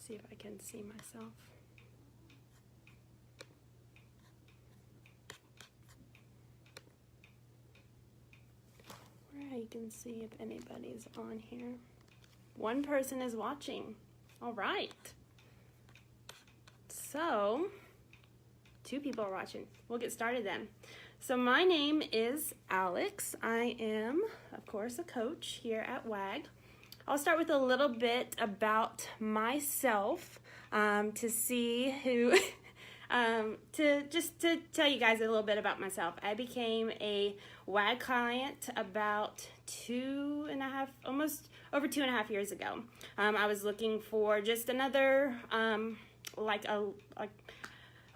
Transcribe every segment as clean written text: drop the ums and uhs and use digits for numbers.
See if I can see myself. Where you can see if anybody's on here. One person is watching. All right. So, 2 people are watching. We'll get started then. So my name is Alex. I am, of course, a coach here at WAG. I'll start with a little bit about myself to see who, to tell you guys a little bit about myself. I became a WAG client about 2.5, almost over 2.5 years ago. I was looking for just another, a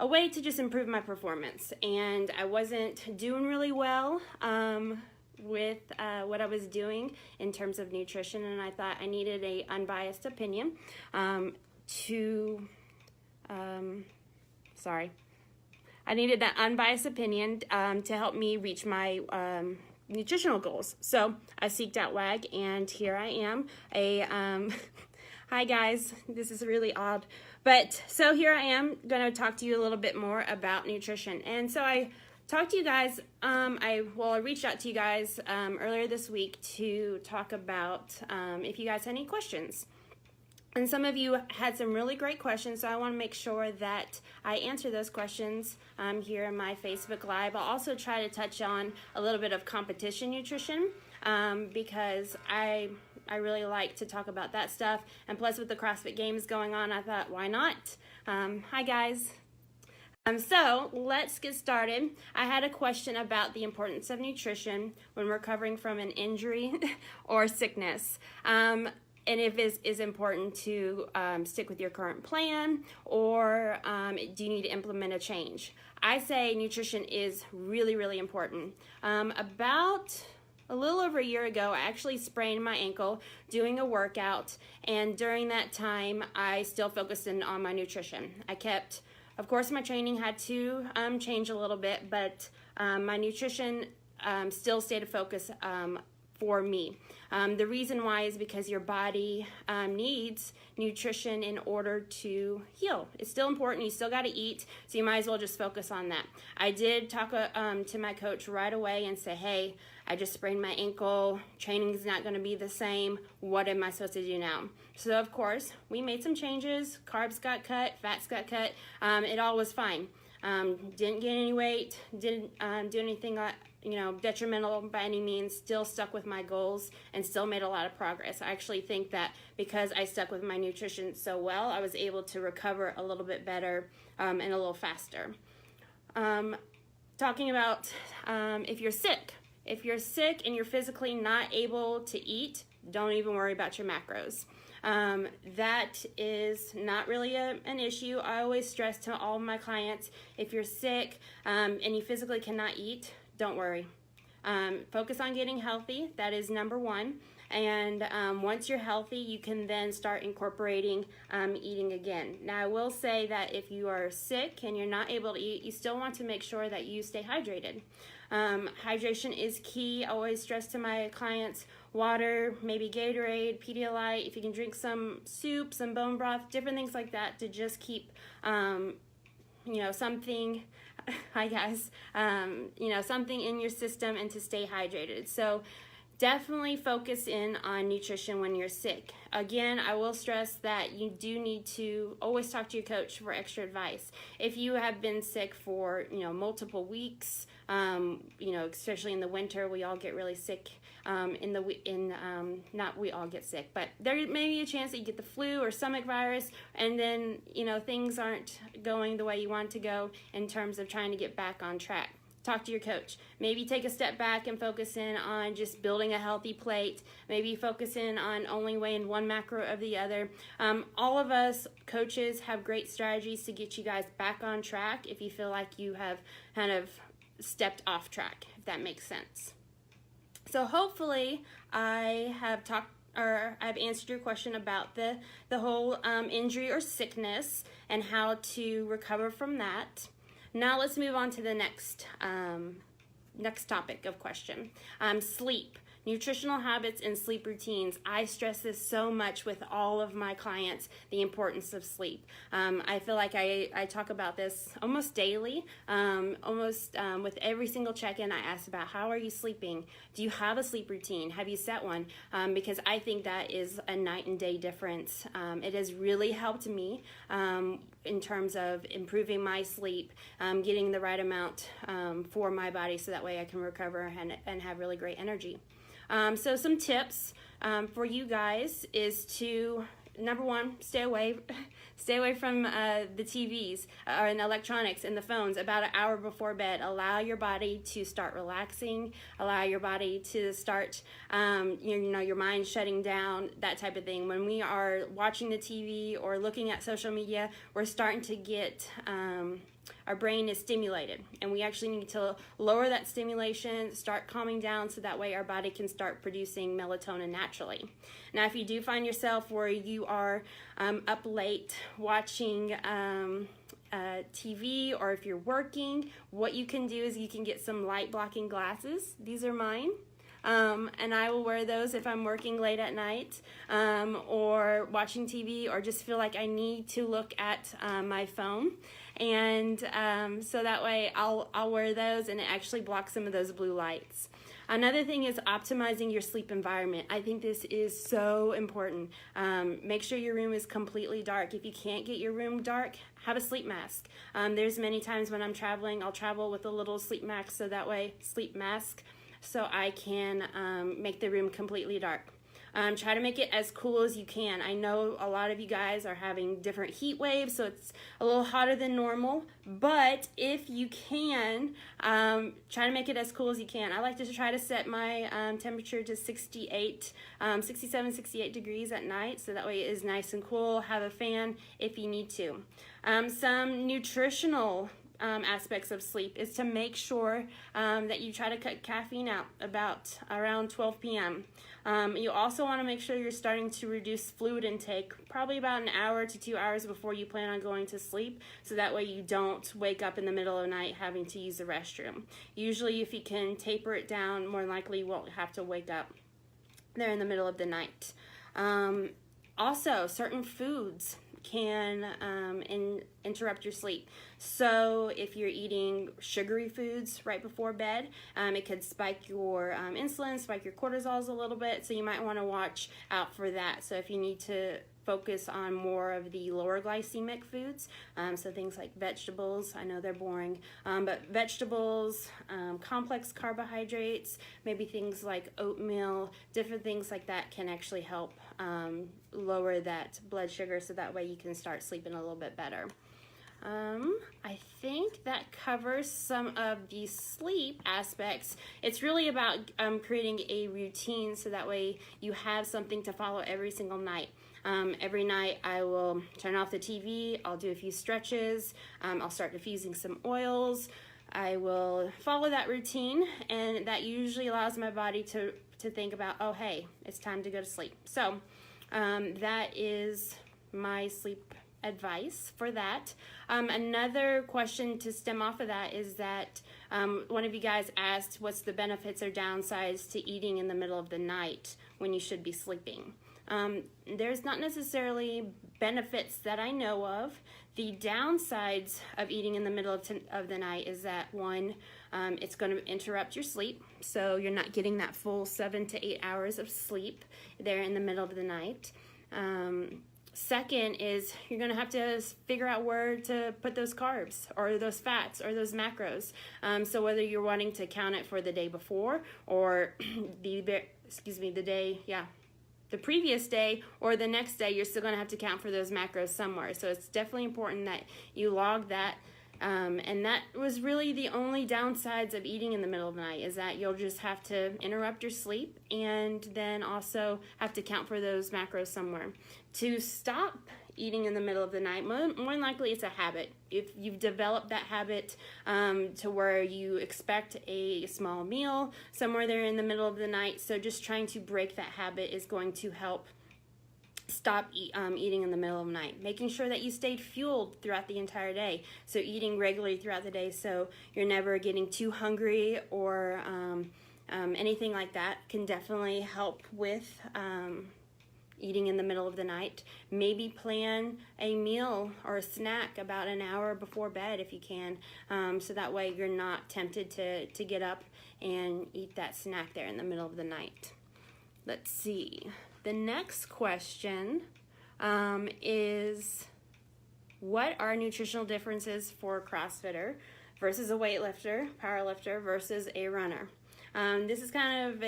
way to just improve my performance, and I wasn't doing really well with what I was doing in terms of nutrition, and I thought I needed a unbiased opinion I needed that unbiased opinion to help me reach my nutritional goals. So I seeked out WAG, and here I am. Hi guys, this is really odd. But so here I am going to talk to you a little bit more about nutrition. And so I talked to you guys, I reached out to you guys earlier this week to talk about if you guys had any questions. And some of you had some really great questions, so I want to make sure that I answer those questions here in my Facebook Live. I'll also try to touch on a little bit of competition nutrition because I really like to talk about that stuff. And plus with the CrossFit Games going on, I thought, why not? Hi guys. So let's get started. I had a question about the importance of nutrition when recovering from an injury or sickness. And if it is important to stick with your current plan, or do you need to implement a change? I say nutrition is really, really important. About a little over a year ago, I actually sprained my ankle doing a workout, and during that time, I still focused in on my nutrition. I kept, of course, my training had to change a little bit, but my nutrition still stayed a focus for me. The reason why is because your body needs nutrition in order to heal. It's still important. You still got to eat, so you might as well just focus on that. I did talk to my coach right away and say, hey, I just sprained my ankle. Training is not going to be the same. What am I supposed to do now? So, of course, we made some changes. Carbs got cut. Fats got cut. It all was fine. Didn't gain any weight. Didn't do anything detrimental by any means. Still stuck with my goals and still made a lot of progress. I actually think that because I stuck with my nutrition so well, I was able to recover a little bit better and a little faster. Talking about if you're sick. If you're sick and you're physically not able to eat, don't even worry about your macros. That is not really an issue. I always stress to all of my clients, if you're sick and you physically cannot eat, don't worry. Focus on getting healthy. That is number one. And once you're healthy, you can then start incorporating eating again. Now, I will say that if you are sick and you're not able to eat, you still want to make sure that you stay hydrated. Hydration is key. I always stress to my clients, water, maybe Gatorade, Pedialyte, if you can drink some soup, some bone broth, different things like that to just keep, something, hi guys, something in your system and to stay hydrated. So definitely focus in on nutrition when you're sick. Again, I will stress that you do need to always talk to your coach for extra advice. If you have been sick for, multiple weeks, especially in the winter, we all get really sick. Not we all get sick, but there may be a chance that you get the flu or stomach virus, and then, things aren't going the way you want to go in terms of trying to get back on track. Talk to your coach. Maybe take a step back and focus in on just building a healthy plate. Maybe focus in on only weighing one macro of the other. All of us coaches have great strategies to get you guys back on track if you feel like you have kind of stepped off track, if that makes sense. So hopefully I have I've answered your question about the whole injury or sickness and how to recover from that. Now let's move on to the next topic of question. Sleep. Nutritional habits and sleep routines. I stress this so much with all of my clients, the importance of sleep. I feel like I talk about this almost daily, with every single check-in. I ask about, how are you sleeping? Do you have a sleep routine? Have you set one? Because I think that is a night and day difference. It has really helped me in terms of improving my sleep, getting the right amount for my body so that way I can recover and have really great energy. So some tips for you guys is to, number one, stay away from the TVs and electronics and the phones about an hour before bed. Allow your body to start relaxing. Allow your body to start, your mind shutting down, that type of thing. When we are watching the TV or looking at social media, we're starting to get our brain is stimulated, and we actually need to lower that stimulation, start calming down, so that way our body can start producing melatonin naturally. Now, if you do find yourself where you are up late watching TV, or if you're working, what you can do is you can get some light blocking glasses. These are mine. And I will wear those if I'm working late at night or watching TV, or just feel like I need to look at my phone. And so that way I'll wear those, and it actually blocks some of those blue lights. Another thing is optimizing your sleep environment. I think this is so important. Make sure your room is completely dark. If you can't get your room dark, have a sleep mask. There's many times when I'm traveling, I'll travel with a little sleep mask, so I can make the room completely dark. Try to make it as cool as you can. I know a lot of you guys are having different heat waves, so it's a little hotter than normal, but if you can, try to make it as cool as you can. I like to try to set my temperature to 67, 68 degrees at night, so that way it is nice and cool. Have a fan if you need to. Some nutritional aspects of sleep is to make sure that you try to cut caffeine out around 12 p.m. You also want to make sure you're starting to reduce fluid intake probably about an hour to 2 hours before you plan on going to sleep, so that way you don't wake up in the middle of the night having to use the restroom. Usually if you can taper it down, more likely you won't have to wake up there in the middle of the night. Also, certain foods can interrupt your sleep. So if you're eating sugary foods right before bed, it could spike your insulin, spike your cortisols a little bit, so you might want to watch out for that. So if you need to focus on more of the lower glycemic foods, so things like vegetables, I know they're boring, but vegetables, complex carbohydrates, maybe things like oatmeal, different things like that can actually help lower that blood sugar, so that way you can start sleeping a little bit better. I think that covers some of the sleep aspects. It's really about creating a routine, so that way you have something to follow every single night. Every night I will turn off the TV, I'll do a few stretches, I'll start diffusing some oils. I will follow that routine, and that usually allows my body to think about, oh hey, it's time to go to sleep. So that is my sleep advice for that. Another question to stem off of that is that one of you guys asked what's the benefits or downsides to eating in the middle of the night when you should be sleeping. There's not necessarily benefits that I know of. The downsides of eating in the middle of the night is that, one, it's going to interrupt your sleep, so you're not getting that full 7 to 8 hours of sleep there in the middle of the night. Second is you're going to have to figure out where to put those carbs or those fats or those macros. So whether you're wanting to count it for the day before or the previous day or the next day, you're still going to have to count for those macros somewhere. So it's definitely important that you log that. And that was really the only downsides of eating in the middle of the night, is that you'll just have to interrupt your sleep and then also have to count for those macros somewhere. To stop eating in the middle of the night, more than likely it's a habit. If you've developed that habit to where you expect a small meal somewhere there in the middle of the night, so just trying to break that habit is going to help stop eating in the middle of the night. Making sure that you stayed fueled throughout the entire day, so eating regularly throughout the day so you're never getting too hungry or anything like that can definitely help with eating in the middle of the night. Maybe plan a meal or a snack about an hour before bed if you can, so that way you're not tempted to get up and eat that snack there in the middle of the night. Let's see. The next question is, what are nutritional differences for a CrossFitter versus a weightlifter, powerlifter versus a runner? This is kind of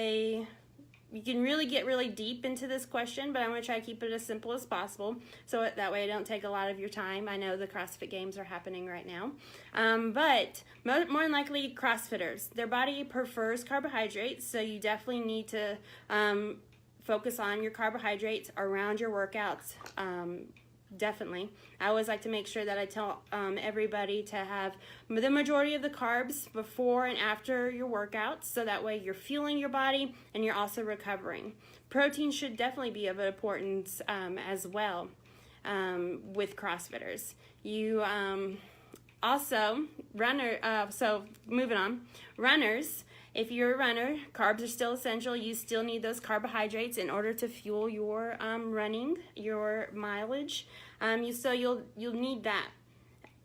you can really get really deep into this question, but I'm going to try to keep it as simple as possible, so that way I don't take a lot of your time. I know the CrossFit Games are happening right now. But more than likely, CrossFitters, their body prefers carbohydrates, so you definitely need to focus on your carbohydrates around your workouts. Definitely. I always like to make sure that I tell everybody to have the majority of the carbs before and after your workouts, so that way you're fueling your body and you're also recovering. Protein should definitely be of importance as well with CrossFitters. You also, so moving on, runners. If you're a runner, carbs are still essential. You still need those carbohydrates in order to fuel your running, your mileage. You'll need that.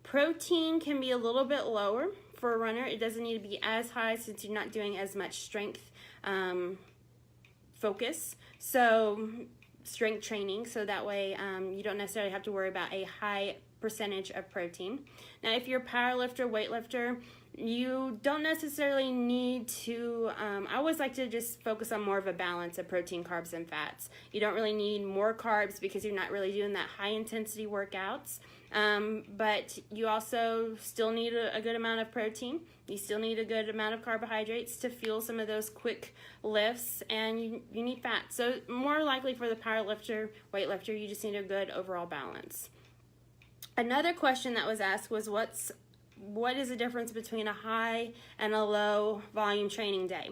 Protein can be a little bit lower for a runner. It doesn't need to be as high since you're not doing as much strength focus. So strength training, so that way you don't necessarily have to worry about a high percentage of protein. Now, if you're a powerlifter, weightlifter, you don't necessarily need to, I always like to just focus on more of a balance of protein, carbs, and fats. You don't really need more carbs because you're not really doing that high intensity workouts, but you also still need a good amount of protein. You still need a good amount of carbohydrates to fuel some of those quick lifts, and you need fat. So more likely for the powerlifter, weightlifter, you just need a good overall balance. Another question that was asked was, what is the difference between a high and a low volume training day?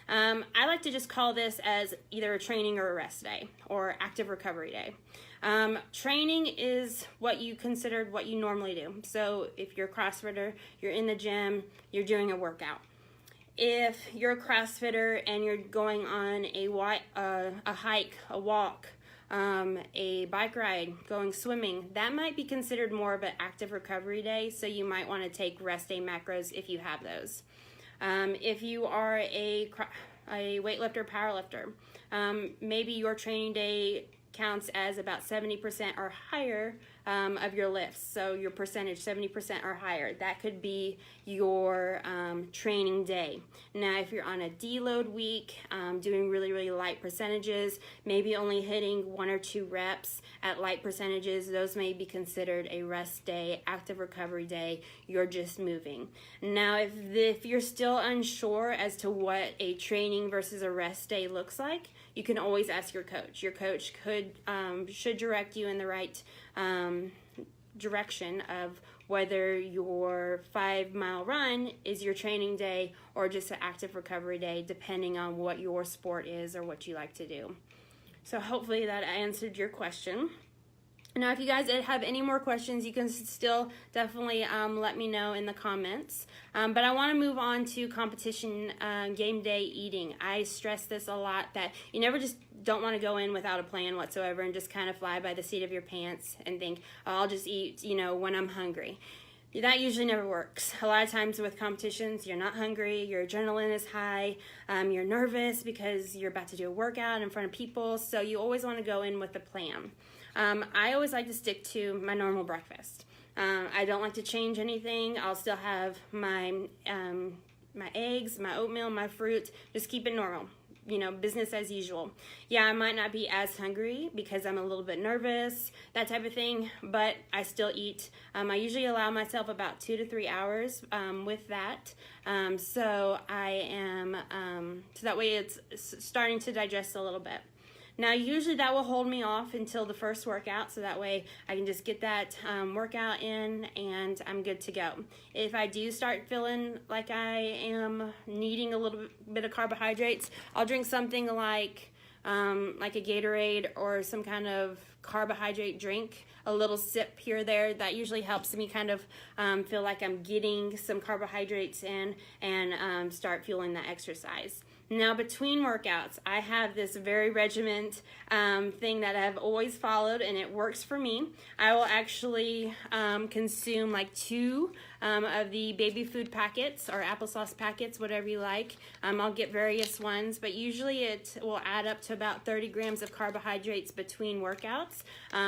I like to just call this as either a training or a rest day, or active recovery day. Training is what you normally do. So if you're a CrossFitter, you're in the gym, you're doing a workout. If you're a CrossFitter and you're going on a hike, a walk, a bike ride, going swimming, that might be considered more of an active recovery day, so you might want to take rest day macros if you have those. If you are a weightlifter, powerlifter, maybe your training day counts as about 70% or higher of your lifts, so your percentage 70% or higher. That could be your training day. Now, if you're on a deload week, doing really light percentages, maybe only hitting 1 or 2 reps at light percentages, those may be considered a rest day, active recovery day. You're just moving. Now, if you're still unsure as to what a training versus a rest day looks like, you can always ask your coach. Your coach should direct you in the right direction of whether your 5-mile run is your training day or just an active recovery day, depending on what your sport is or what you like to do. So hopefully that answered your question. Now, if you guys have any more questions, you can still definitely let me know in the comments. But I want to move on to competition game day eating. I stress this a lot, that you never just don't want to go in without a plan whatsoever and just kind of fly by the seat of your pants and think, oh, I'll just eat, when I'm hungry. That usually never works. A lot of times with competitions, you're not hungry, your adrenaline is high, you're nervous because you're about to do a workout in front of people, so you always want to go in with a plan. I always like to stick to my normal breakfast. I don't like to change anything. I'll still have my eggs, my oatmeal, my fruit, just keep it normal. Business as usual. Yeah, I might not be as hungry because I'm a little bit nervous, that type of thing, but I still eat. I usually allow myself about 2 to 3 hours with that. So that way it's starting to digest a little bit. Now, usually that will hold me off until the first workout, so that way I can just get that workout in and I'm good to go. If I do start feeling like I am needing a little bit of carbohydrates, I'll drink something like a Gatorade or some kind of carbohydrate drink, a little sip here or there. That usually helps me kind of feel like I'm getting some carbohydrates in and start fueling that exercise. Now, between workouts, I have this very regiment thing that I've always followed, and it works for me. I will actually consume like 2 of the baby food packets or applesauce packets, whatever you like. I'll get various ones, but usually it will add up to about 30 grams of carbohydrates between workouts.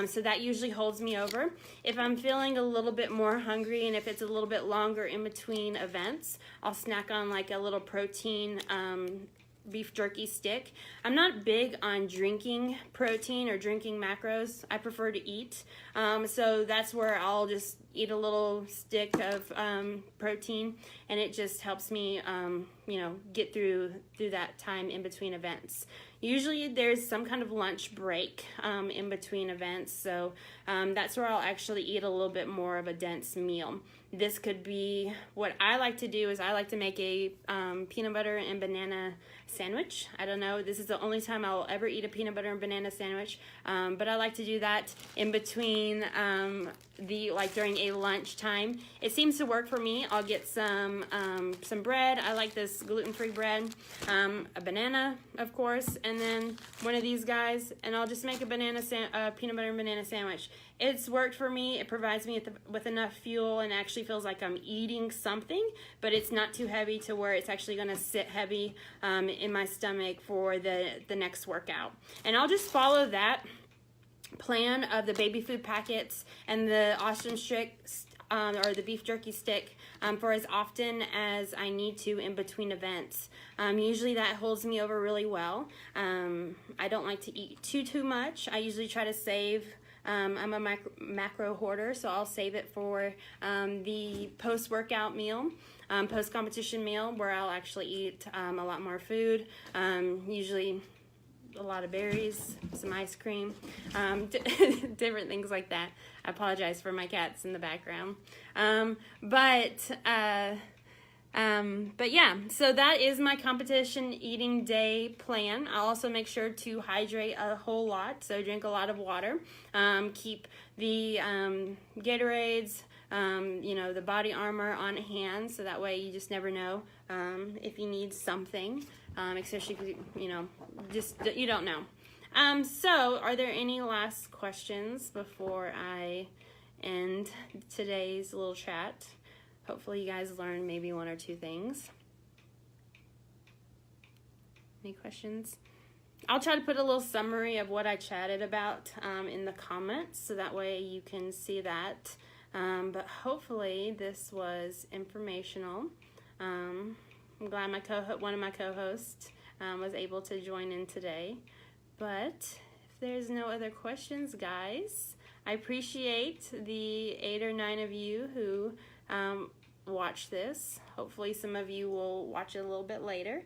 So that usually holds me over. If I'm feeling a little bit more hungry and if it's a little bit longer in between events, I'll snack on like a little protein beef jerky stick. I'm not big on drinking protein or drinking macros. I prefer to eat. So that's where I'll just eat a little stick of protein, and it just helps me, get through that time in between events. Usually there's some kind of lunch break in between events, so that's where I'll actually eat a little bit more of a dense meal. This could be, what I like to do is I like to make a peanut butter and banana sandwich. I don't know, this is the only time I'll ever eat a peanut butter and banana sandwich, but I like to do that in between during a lunch time. It seems to work for me. I'll get some bread. I like this gluten-free bread, a banana, of course, and then one of these guys, and I'll just make a peanut butter and banana sandwich. It's worked for me. It provides me with enough fuel and actually feels like I'm eating something, but it's not too heavy to where it's actually going to sit heavy in my stomach for the next workout. And I'll just follow that plan of the baby food packets and the Austin stick or the beef jerky stick for as often as I need to in between events. Usually that holds me over really well. I don't like to eat too much. I usually try to save. I'm a macro hoarder, so I'll save it for the post-workout meal, post-competition meal, where I'll actually eat a lot more food, usually a lot of berries, some ice cream, different things like that. I apologize for my cats in the background. But yeah, so that is my competition eating day plan. I'll also make sure to hydrate a whole lot, so drink a lot of water. Keep the Gatorades, the body armor on hand, so that way you just never know if you need something, especially if you don't know. So are there any last questions before I end today's little chat? Hopefully you guys learned maybe 1 or 2 things. Any questions? I'll try to put a little summary of what I chatted about in the comments, so that way you can see that. But hopefully this was informational. I'm glad one of my co-hosts was able to join in today. But if there's no other questions, guys, I appreciate the 8 or 9 of you who watch this. Hopefully some of you will watch it a little bit later,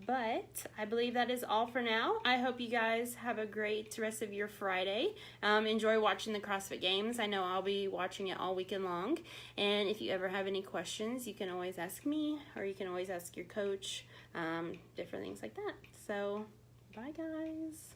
but I believe that is all for now. I hope you guys have a great rest of your Friday. Enjoy watching the CrossFit Games. I know I'll be watching it all weekend long, and if you ever have any questions, you can always ask me, or you can always ask your coach, different things like that. So bye guys.